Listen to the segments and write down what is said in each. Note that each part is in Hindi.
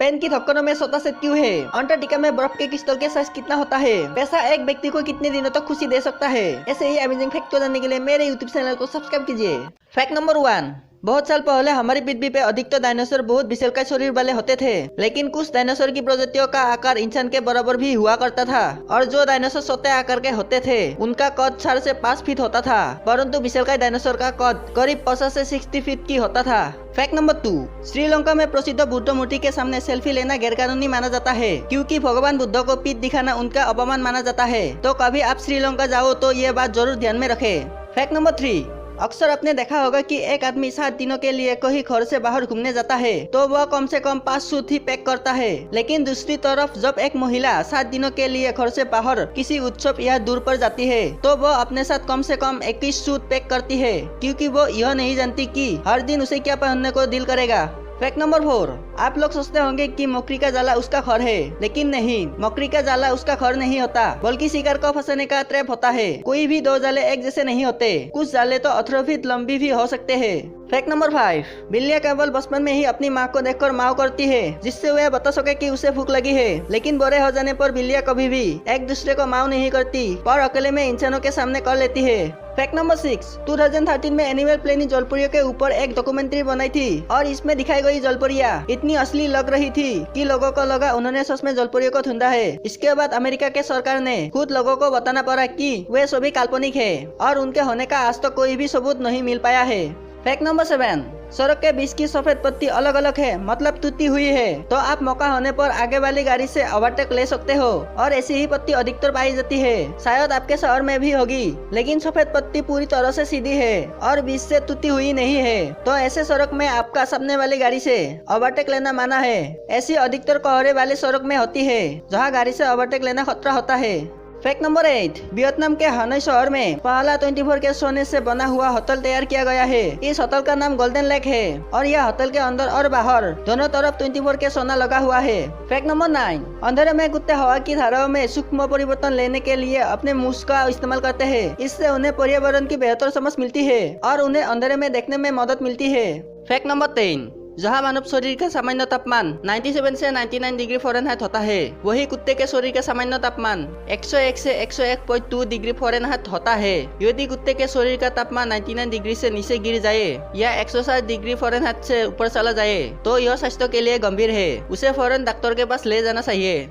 पेन की ढक्कनों में छोटा सेट क्यों है? अंटार्कटिका में बर्फ के क्रिस्टल के साइज कितना होता है? पैसा एक व्यक्ति को कितने दिनों तक खुशी दे सकता है? ऐसे ही अमेजिंग फैक्ट को जानने के लिए मेरे यूट्यूब चैनल को सब्सक्राइब कीजिए। Fact number 1। बहुत साल पहले हमारी पृथ्वी पे अधिकतर डायनासोर बहुत विशालकाय शरीर वाले होते थे, लेकिन कुछ डायनासोर की प्रजातियों का आकार इंसान के बराबर भी हुआ करता था और जो डायनासोर छोटे आकार के होते थे उनका कद 4 से 5 फीट होता था, परंतु विशालकाय डायनासोर का कद करीब 50 से 60 फीट की होता था। Fact number 2। श्रीलंका में प्रसिद्ध बुद्ध मूर्ति के सामने सेल्फी लेना गैरकानूनी माना जाता है, क्योंकि भगवान बुद्ध को पीठ दिखाना उनका अपमान माना जाता है। तो कभी आप श्रीलंका जाओ तो ये बात जरूर ध्यान में रखें। Fact number 3। अक्सर आपने देखा होगा कि एक आदमी 7 दिनों के लिए कहीं घर से बाहर घूमने जाता है तो वह कम से कम 5 सूट ही पैक करता है, लेकिन दूसरी तरफ जब एक महिला 7 दिनों के लिए घर से बाहर किसी उत्सव या दूर पर जाती है तो वह अपने साथ कम से कम 21 सूट पैक करती है, क्योंकि वो यह नहीं जानती कि हर दिन उसे क्या पहनने को दिल करेगा। Fact number 4। आप लोग सोचते होंगे कि मकड़ी का जाला उसका घर है, लेकिन नहीं, मकड़ी का जाला उसका घर नहीं होता, बल्कि शिकार को फंसाने का ट्रैप होता है। कोई भी 2 जाले एक जैसे नहीं होते, कुछ जाले तो 18 फीट लंबी भी हो सकते हैं। Fact number 5। बिल्लियां केवल बचपन में ही अपनी माँ को देखकर माँ करती है, जिससे वह बता सके कि उसे भूख लगी है, लेकिन बड़े हो जाने पर बिल्लियां कभी भी एक दूसरे को माँ नहीं करती पर अकेले में इंसानों के सामने कर लेती है। Fact number 6। 2013 में एनिमल प्लेनेट जलपरियों के ऊपर एक डॉक्यूमेंट्री बनाई थी और इसमें दिखाई गई जलपरियां इतनी असली लग रही थी कि लोगों को लगा उन्होंने सच में जलपरियों को ढूंढा है। इसके बाद अमेरिका के सरकार ने खुद लोगों को बताना पड़ा कि वे सभी काल्पनिक है और उनके होने का आज तक कोई भी सबूत नहीं मिल पाया है। Fact number 7। सड़क के बीच की सफेद पत्ती अलग अलग है, मतलब टूटी हुई है, तो आप मौका होने पर आगे वाली गाड़ी से ओवरटेक ले सकते हो और ऐसी ही पत्ती अधिकतर पाई जाती है। शायद आपके शहर में भी होगी, लेकिन सफेद पत्ती पूरी तरह से सीधी है और बीच से टूटी हुई नहीं है, तो ऐसे सड़क में आपका सामने वाली गाड़ी से ओवरटेक लेना माना है। ऐसी अधिकतर कोहरे वाली सड़क में होती है जहाँ गाड़ी से ओवरटेक लेना खतरा होता है। Fact number 8। वियतनाम के हनोई शहर में पहला 24 के सोने से बना हुआ होटल तैयार किया गया है। इस होटल का नाम गोल्डन लेक है और यह होटल के अंदर और बाहर दोनों तरफ 24 के सोना लगा हुआ है। Fact number 9। अंधेरे में कुत्ते हवा की धाराओं में सूक्ष्म परिवर्तन लेने के लिए अपने मुंह का इस्तेमाल करते हैं। इससे उन्हें पर्यावरण की बेहतर समझ मिलती है और उन्हें अंधेरे में देखने में मदद मिलती है। Fact number 10। जहाँ मानव शरीर का सामान्य तापमान 97 से 99 डिग्री फ़ारेनहाइट होता है, वही कुत्ते के शरीर का सामान्य तापमान 101 से 101.2 डिग्री फ़ारेनहाइट होता है। यदि कुत्ते के शरीर का तापमान 99 डिग्री से नीचे गिर जाए या 160 डिग्री फ़ारेनहाइट से ऊपर चला जाए तो यह स्वास्थ्य के लिए गंभीर है, उसे फौरन डॉक्टर के पास ले जाना चाहिए।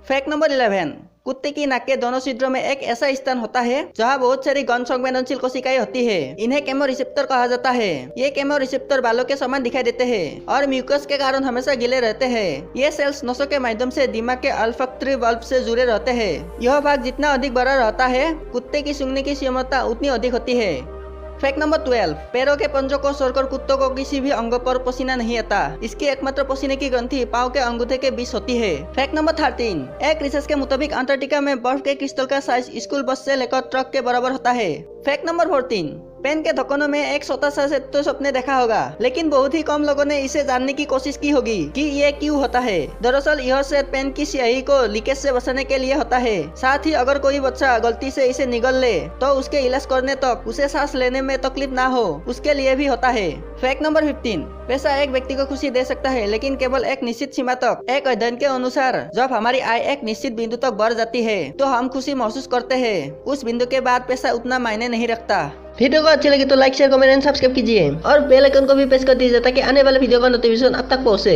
Fact number 11। कुत्ते की नाक के दोनों छिद्रों में एक ऐसा स्थान होता है जहाँ बहुत सारी गंध संवेदनशील कोशिकाएं होती है। इन्हें केमो रिसेप्टर कहा जाता है। ये केमो रिसेप्टर बालों के समान दिखाई देते हैं और म्यूकस के कारण हमेशा गीले रहते हैं। ये सेल्स नसों के माध्यम से दिमाग के अल्फैक्टरी वाल्व से जुड़े रहते हैं। यह भाग जितना अधिक बड़ा रहता है, कुत्ते की सूंघने की क्षमता उतनी अधिक होती है। Fact number 12। पैरों के पंजों को छोड़कर कुत्तों को किसी भी अंग पर पसीना नहीं आता। इसकी एकमात्र पसीने की ग्रंथि पाँव के अंगूठे के बीच होती है। Fact number 13। एक रिसर्च के मुताबिक अंटार्कटिका में बर्फ के क्रिस्टल का साइज स्कूल बस से लेकर ट्रक के बराबर होता है। Fact number 14। पेन के ढक्कनों में एक छोटा सा सेट तो सबने देखा होगा, लेकिन बहुत ही कम लोगों ने इसे जानने की कोशिश की होगी कि ये क्यों होता है। दरअसल यह सेट पेन की स्याही को लीकेज से बचाने के लिए होता है। साथ ही अगर कोई बच्चा गलती से इसे निगल ले तो उसके इलाज करने तक उसे सांस लेने में तकलीफ ना हो, उसके लिए भी होता है। Fact number 15। पैसा एक व्यक्ति को खुशी दे सकता है, लेकिन केवल एक निश्चित सीमा तक। एक अध्ययन के अनुसार जब हमारी आय एक निश्चित बिंदु तक बढ़ जाती है तो हम खुशी महसूस करते हैं। उस बिंदु के बाद पैसा उतना मायने नहीं रखता। वीडियो को अच्छी लगी तो like share comment and subscribe कीजिए और बेल आइकन को भी प्रेस कर दीजिए ताकि आने वाले वीडियो का नोटिफिकेशन अब तक पहुंचे।